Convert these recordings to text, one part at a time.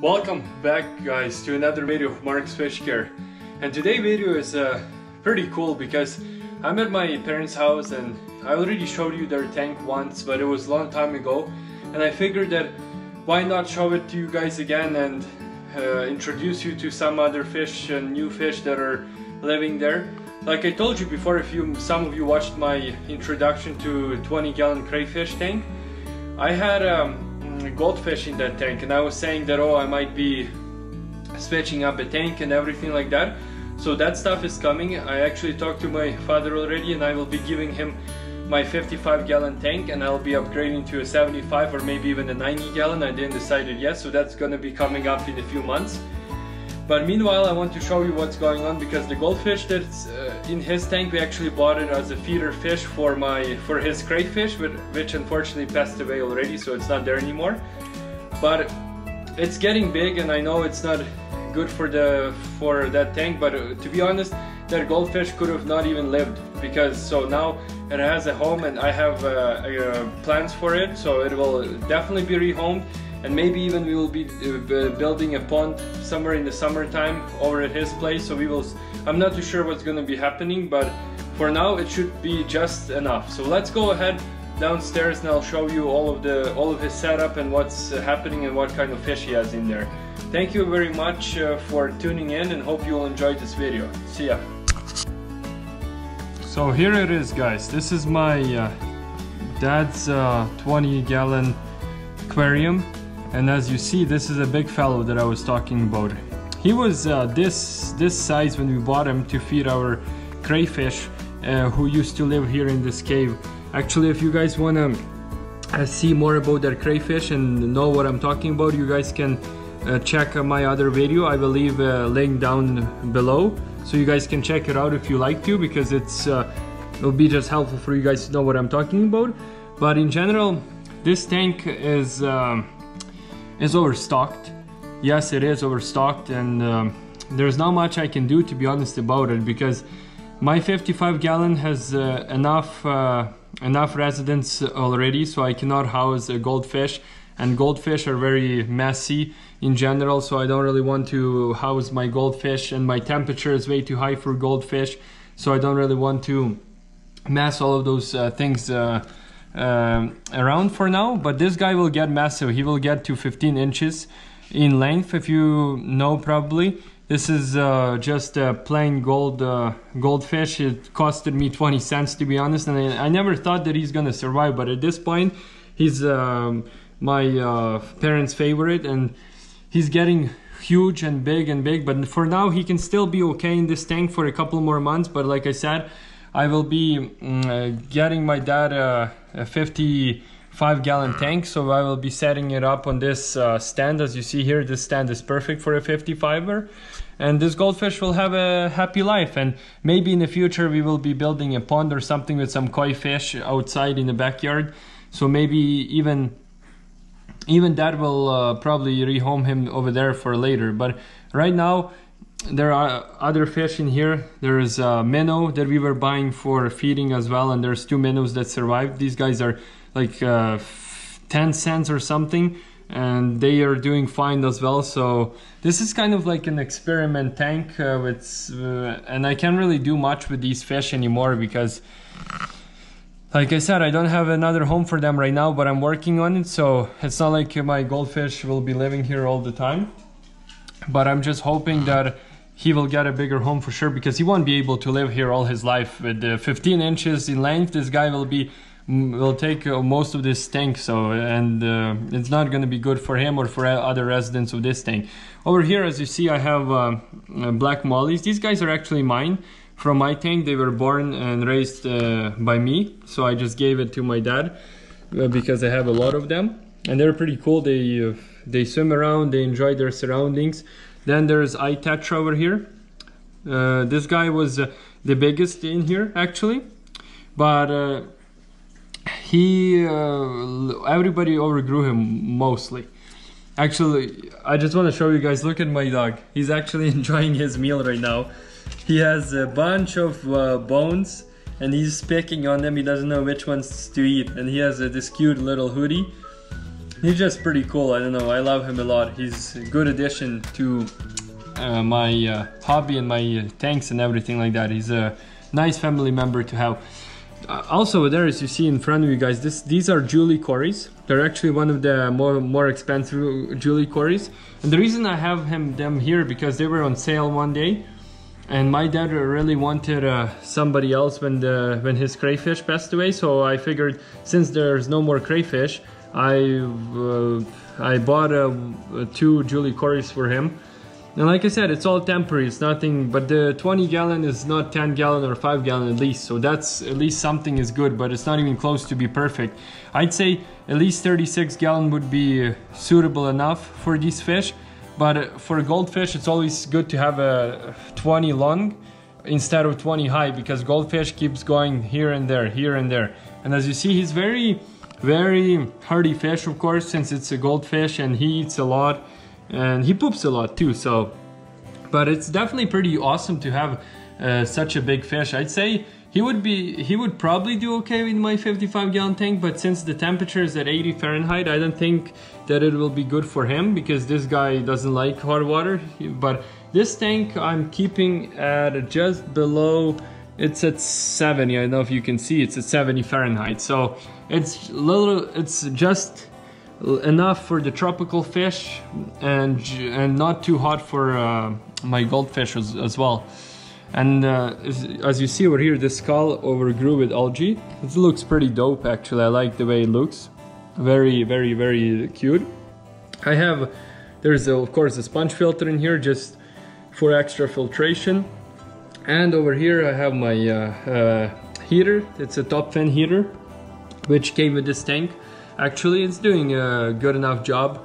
Welcome back guys to another video of Mark's Fish Care, and today's video is pretty cool because I'm at my parents' house and I already showed you their tank once, but it was a long time ago, and I figured that why not show it to you guys again and introduce you to some other fish and new fish that are living there. Like I told you before, some of you watched my introduction to a 20-gallon crayfish tank, I had goldfish in that tank, and I was saying that I might be switching up a tank and everything like that. So that stuff is coming. I actually talked to my father already, and I will be giving him my 55-gallon tank, and I'll be upgrading to a 75 or maybe even a 90-gallon. I didn't decide it yet, so that's gonna be coming up in a few months. But meanwhile, I want to show you what's going on, because the goldfish that's in his tank, we actually bought it as a feeder fish for his crayfish, which unfortunately passed away already, so it's not there anymore. But it's getting big, and I know it's not good for that tank. But to be honest, that goldfish could have not even lived, because so now it has a home, and I have plans for it, so it will definitely be rehomed. And maybe even we will be building a pond somewhere in the summertime over at his place. So I'm not too sure what's going to be happening, but for now it should be just enough. So let's go ahead downstairs and I'll show you all of his setup and what's happening and what kind of fish he has in there. Thank you very much for tuning in, and hope you'll enjoy this video. See ya. So here it is, guys. This is my dad's 20-gallon aquarium. And as you see, this is a big fellow that I was talking about. He was this size when we bought him to feed our crayfish who used to live here in this cave. Actually, if you guys want to see more about their crayfish and know what I'm talking about, you guys can check my other video. I will leave a link down below, so you guys can check it out if you like to, because it'll be just helpful for you guys to know what I'm talking about. But in general, this tank is overstocked. Yes, it is overstocked, and there's not much I can do, to be honest, about it, because my 55-gallon has enough residents already, so I cannot house a goldfish, and goldfish are very messy in general, so I don't really want to house my goldfish, and my temperature is way too high for goldfish, so I don't really want to mess all of those things around for now. But this guy will get massive. He will get to 15 inches in length, if you know probably. This is just a plain goldfish. It costed me 20 cents, to be honest, and I never thought that he's gonna survive, but at this point he's my parents' favorite, and he's getting huge and big, but for now he can still be okay in this tank for a couple more months. But like I said, I will be getting my dad a 55-gallon tank, so I will be setting it up on this stand. As you see here, this stand is perfect for a 55er, and this goldfish will have a happy life. And maybe in the future we will be building a pond or something with some koi fish outside in the backyard, so maybe even that will probably rehome him over there for later. But right now there are other fish in here. There is a minnow that we were buying for feeding as well, and there's 2 minnows that survived. These guys are like 10 cents or something, and they are doing fine as well. So this is kind of like an experiment tank and I can't really do much with these fish anymore, because like I said, I don't have another home for them right now, but I'm working on it. So it's not like my goldfish will be living here all the time, but I'm just hoping that he will get a bigger home for sure, because he won't be able to live here all his life. With 15 inches in length, this guy will take most of this tank, so it's not going to be good for him or for other residents of this tank. Over here, as you see, I have black mollies. These guys are actually mine from my tank. They were born and raised by me, so I just gave it to my dad because I have a lot of them, and they're pretty cool. They swim around, they enjoy their surroundings. Then there's Itetra over here. This guy was the biggest in here actually, but everybody overgrew him mostly. Actually, I just want to show you guys, look at my dog. He's actually enjoying his meal right now. He has a bunch of bones, and he's picking on them. He doesn't know which ones to eat, and he has this cute little hoodie. He's just pretty cool. I don't know, I love him a lot. He's a good addition to my hobby and my tanks and everything like that. He's a nice family member to have. Also there, as you see in front of you guys, these are Julie Corys. They're actually one of the more expensive Julie Corys. And the reason I have them here because they were on sale one day. And my dad really wanted somebody else when his crayfish passed away. So I figured since there's no more crayfish, I bought 2 Julie Corys for him. And like I said, it's all temporary, it's nothing, but the 20 gallon is not 10 gallon or 5 gallon at least, so that's at least something is good, but it's not even close to be perfect. I'd say at least 36 gallon would be suitable enough for these fish, but for goldfish it's always good to have a 20 long instead of 20 high, because goldfish keeps going here and there, here and there. And as you see, he's very hardy fish, of course, since it's a goldfish, and he eats a lot. And he poops a lot too, so but it's definitely pretty awesome to have such a big fish. I'd say he would probably do okay with my 55 gallon tank, but since the temperature is at 80 Fahrenheit, I don't think that it will be good for him, because this guy doesn't like hot water. But this tank I'm keeping at just below, it's at 70, I don't know if you can see, it's at 70 Fahrenheit, so it's just enough for the tropical fish and not too hot for my goldfish as well. And as you see over here, the skull overgrew with algae. It looks pretty dope actually. I like the way it looks. Very cute. There's of course a sponge filter in here just for extra filtration. And over here I have my heater. It's a top fin heater which came with this tank. Actually, it's doing a good enough job.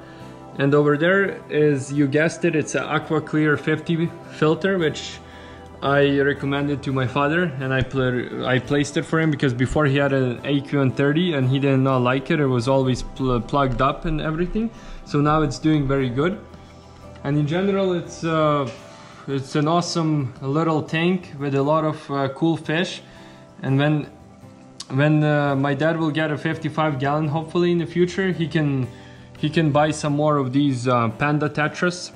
And over there is, you guessed it, it's an AquaClear 50 filter, which I recommended to my father, and I placed it for him because before he had an AQN30 and he did not like it. It was always plugged up and everything. So now it's doing very good. And in general, it's an awesome little tank with a lot of cool fish. And when my dad will get a 55 gallon hopefully in the future, he can buy some more of these Panda Tetras.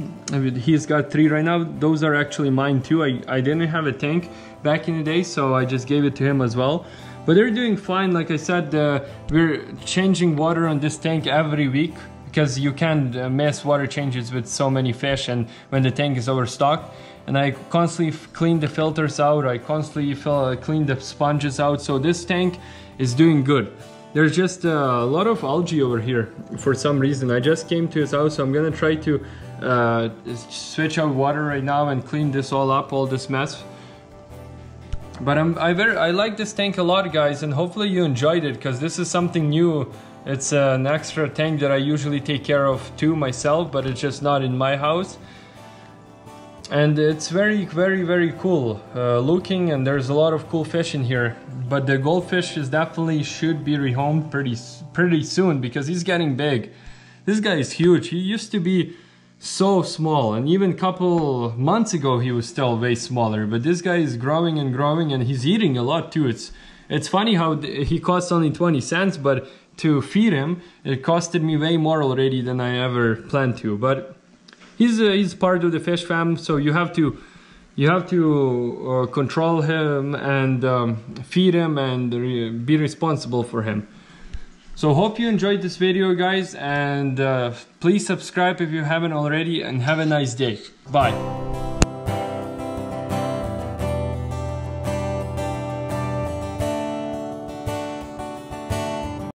He's got 3 right now. Those are actually mine too. I didn't have a tank back in the day, so I just gave it to him as well. But they're doing fine. Like I said, we're changing water on this tank every week, because you can't miss water changes with so many fish and when the tank is overstocked. And I constantly clean the filters out, I constantly clean the sponges out, so this tank is doing good. There's just a lot of algae over here for some reason. I just came to his house, so I'm gonna try to switch out water right now and clean this all up, all this mess. But I like this tank a lot, guys, and hopefully you enjoyed it, because this is something new. It's an extra tank that I usually take care of too myself, but it's just not in my house. And it's very cool looking, and there's a lot of cool fish in here. But the goldfish definitely should be rehomed pretty soon, because he's getting big. This guy is huge. He used to be so small, and even a couple months ago he was still way smaller. But this guy is growing and growing, and he's eating a lot too. It's funny how he costs only 20 cents, but to feed him it costed me way more already than I ever planned to. But he's part of the fish fam, so you have to control him and feed him and be responsible for him. So hope you enjoyed this video, guys, and please subscribe if you haven't already, and have a nice day. Bye.